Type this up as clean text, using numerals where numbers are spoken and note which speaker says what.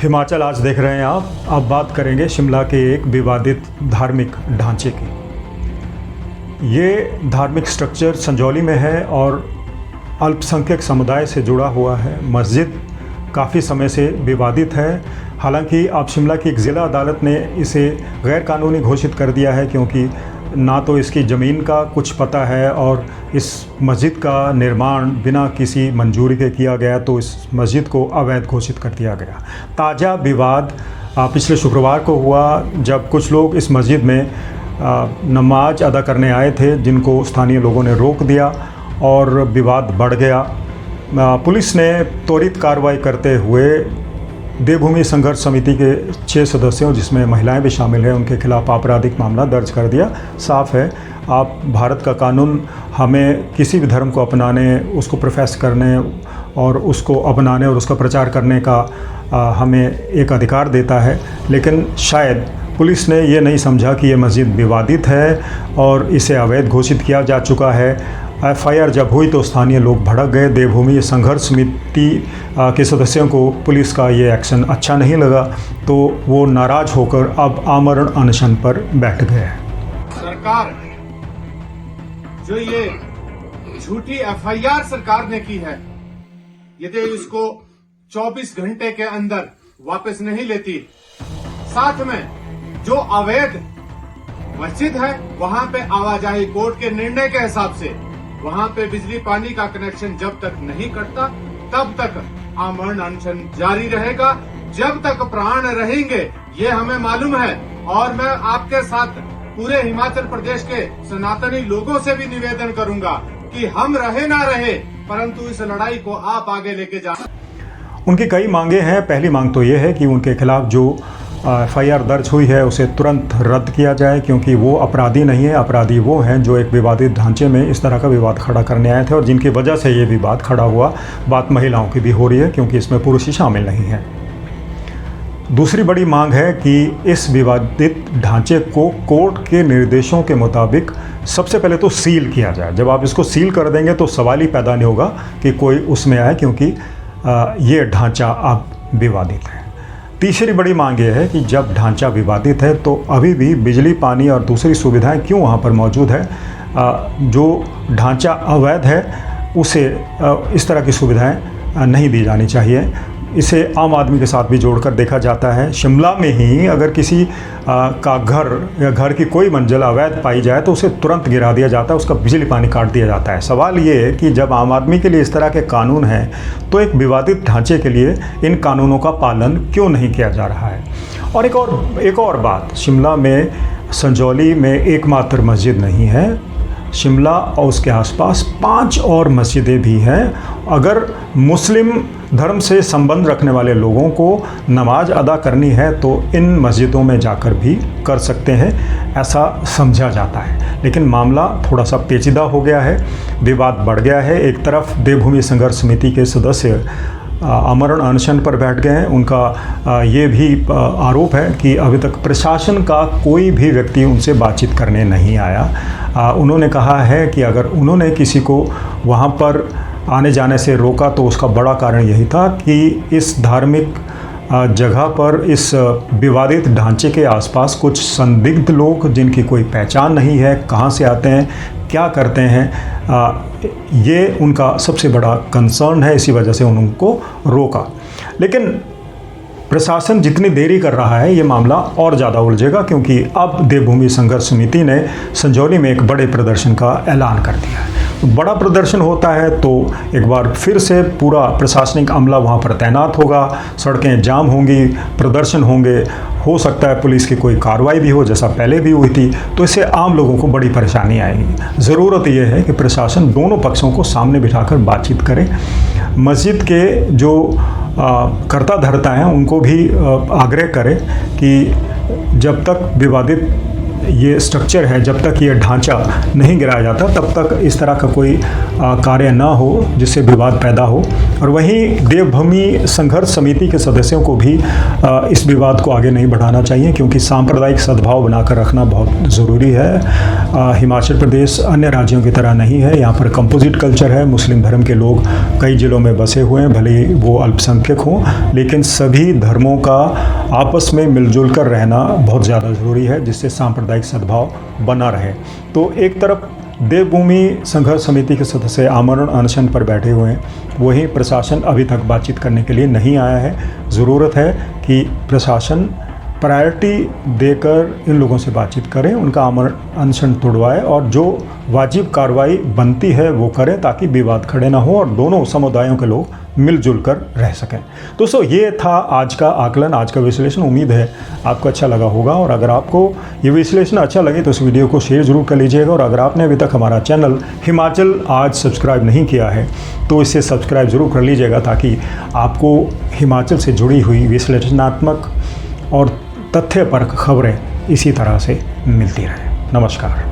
Speaker 1: हिमाचल आज देख रहे हैं आप। अब बात करेंगे शिमला के एक विवादित धार्मिक ढांचे की। ये धार्मिक स्ट्रक्चर संजौली में है और अल्पसंख्यक समुदाय से जुड़ा हुआ है। मस्जिद काफ़ी समय से विवादित है। हालांकि अब शिमला की एक ज़िला अदालत ने इसे गैर कानूनी घोषित कर दिया है, क्योंकि ना तो इसकी ज़मीन का कुछ पता है और इस मस्जिद का निर्माण बिना किसी मंजूरी के किया गया, तो इस मस्जिद को अवैध घोषित कर दिया गया। ताज़ा विवाद पिछले शुक्रवार को हुआ, जब कुछ लोग इस मस्जिद में नमाज अदा करने आए थे, जिनको स्थानीय लोगों ने रोक दिया और विवाद बढ़ गया। पुलिस ने त्वरित कार्रवाई करते हुए देवभूमि संघर्ष समिति के 6 सदस्यों, जिसमें महिलाएं भी शामिल हैं, उनके खिलाफ आपराधिक मामला दर्ज कर दिया। साफ है, आप भारत का कानून हमें किसी भी धर्म को अपनाने, उसको प्रोफेस करने और उसको अपनाने और उसका प्रचार करने का हमें एक अधिकार देता है। लेकिन शायद पुलिस ने ये नहीं समझा कि ये मस्जिद विवादित है और इसे अवैध घोषित किया जा चुका है। एफआईआर जब हुई तो स्थानीय लोग भड़क गए। देवभूमि संघर्ष समिति के सदस्यों को पुलिस का ये एक्शन अच्छा नहीं लगा, तो वो नाराज होकर अब आमरण अनशन पर बैठ गए हैं।
Speaker 2: सरकार जो ये झूठी एफआईआर सरकार ने की है, यदि इसको 24 घंटे के अंदर वापस नहीं लेती, साथ में जो अवैध मस्जिद है वहां पे आवाजाही कोर्ट के निर्णय के हिसाब से वहां पे बिजली पानी का कनेक्शन जब तक नहीं कटता तब तक आमरण अनशन जारी रहेगा, जब तक प्राण रहेंगे, ये हमें मालूम है। और मैं आपके साथ पूरे हिमाचल प्रदेश के सनातनी लोगों से भी निवेदन करूंगा कि हम रहे ना रहे, परंतु इस लड़ाई को आप आगे लेके जाना।
Speaker 1: उनकी कई मांगे हैं। पहली मांग तो ये है कि उनके खिलाफ जो एफआईआर दर्ज हुई है उसे तुरंत रद्द किया जाए, क्योंकि वो अपराधी नहीं है। अपराधी वो हैं जो एक विवादित ढांचे में इस तरह का विवाद खड़ा करने आए थे और जिनकी वजह से ये विवाद खड़ा हुआ। बात महिलाओं की भी हो रही है, क्योंकि इसमें पुरुष ही शामिल नहीं है। दूसरी बड़ी मांग है कि इस विवादित ढांचे को कोर्ट के निर्देशों के मुताबिक सबसे पहले तो सील किया जाए। जब आप इसको सील कर देंगे तो सवाल ही पैदा नहीं होगा कि कोई उसमें आए, क्योंकि ये ढांचा अब विवादित है। तीसरी बड़ी मांग ये है कि जब ढांचा विवादित है तो अभी भी बिजली, पानी और दूसरी सुविधाएं क्यों वहाँ पर मौजूद है। जो ढांचा अवैध है उसे इस तरह की सुविधाएं नहीं दी जानी चाहिए। इसे आम आदमी के साथ भी जोड़कर देखा जाता है। शिमला में ही अगर किसी का घर या घर की कोई मंजिल अवैध पाई जाए तो उसे तुरंत गिरा दिया जाता है, उसका बिजली पानी काट दिया जाता है। सवाल ये है कि जब आम आदमी के लिए इस तरह के कानून हैं तो एक विवादित ढांचे के लिए इन कानूनों का पालन क्यों नहीं किया जा रहा है। और एक और बात, शिमला में संजौली में एकमात्र मस्जिद नहीं है। शिमला और उसके आसपास 5 और मस्जिदें भी हैं। अगर मुस्लिम धर्म से संबंध रखने वाले लोगों को नमाज अदा करनी है तो इन मस्जिदों में जाकर भी कर सकते हैं, ऐसा समझा जाता है। लेकिन मामला थोड़ा सा पेचीदा हो गया है, विवाद बढ़ गया है। एक तरफ देवभूमि संघर्ष समिति के सदस्य आमरण अनशन पर बैठ गए हैं। उनका ये भी आरोप है कि अभी तक प्रशासन का कोई भी व्यक्ति उनसे बातचीत करने नहीं आया। उन्होंने कहा है कि अगर उन्होंने किसी को वहाँ पर आने जाने से रोका तो उसका बड़ा कारण यही था कि इस धार्मिक जगह पर, इस विवादित ढांचे के आसपास कुछ संदिग्ध लोग जिनकी कोई पहचान नहीं है, कहाँ से आते हैं, क्या करते हैं, ये उनका सबसे बड़ा कंसर्न है। इसी वजह से उनको रोका। लेकिन प्रशासन जितनी देरी कर रहा है ये मामला और ज़्यादा उलझेगा, क्योंकि अब देवभूमि संघर्ष समिति ने संजौली में एक बड़े प्रदर्शन का ऐलान कर दिया है। बड़ा प्रदर्शन होता है तो एक बार फिर से पूरा प्रशासनिक अमला वहाँ पर तैनात होगा, सड़कें जाम होंगी, प्रदर्शन होंगे, हो सकता है पुलिस की कोई कार्रवाई भी हो जैसा पहले भी हुई थी, तो इससे आम लोगों को बड़ी परेशानी आएगी। ज़रूरत यह है कि प्रशासन दोनों पक्षों को सामने बिठाकर बातचीत करे। मस्जिद के जो कर्ता धर्ता हैं उनको भी आग्रह करे कि जब तक विवादित ये स्ट्रक्चर है, जब तक ये ढांचा नहीं गिराया जाता तब तक इस तरह का कोई कार्य ना हो जिससे विवाद पैदा हो। और वहीं देवभूमि संघर्ष समिति के सदस्यों को भी इस विवाद को आगे नहीं बढ़ाना चाहिए, क्योंकि सांप्रदायिक सद्भाव बनाकर रखना बहुत ज़रूरी है। हिमाचल प्रदेश अन्य राज्यों की तरह नहीं है, यहाँ पर कंपोजिट कल्चर है। मुस्लिम धर्म के लोग कई जिलों में बसे हुए हैं, भले वो अल्पसंख्यक हों, लेकिन सभी धर्मों का आपस में मिलजुल कर रहना बहुत ज़्यादा ज़रूरी है, जिससे सांप्रदायिक सद्भाव बना रहे। तो एक तरफ देवभूमि संघर्ष समिति के सदस्य आमरण अनशन पर बैठे हुए हैं, वहीं प्रशासन अभी तक बातचीत करने के लिए नहीं आया है। ज़रूरत है कि प्रशासन प्रायोरिटी देकर इन लोगों से बातचीत करें, उनका आमरण अनशन तोड़वाए और जो वाजिब कार्रवाई बनती है वो करें, ताकि विवाद खड़े ना हो और दोनों समुदायों के लोग मिलजुल कर रह सकें। दोस्तों, ये था आज का आकलन, आज का विश्लेषण। उम्मीद है आपको अच्छा लगा होगा, और अगर आपको ये विश्लेषण अच्छा लगे तो इस वीडियो को शेयर ज़रूर कर लीजिएगा। और अगर आपने अभी तक हमारा चैनल हिमाचल आज सब्सक्राइब नहीं किया है तो इसे सब्सक्राइब ज़रूर कर लीजिएगा, ताकि आपको हिमाचल से जुड़ी हुई विश्लेषणात्मक और तथ्यपरक खबरें इसी तरह से मिलती रहें। नमस्कार।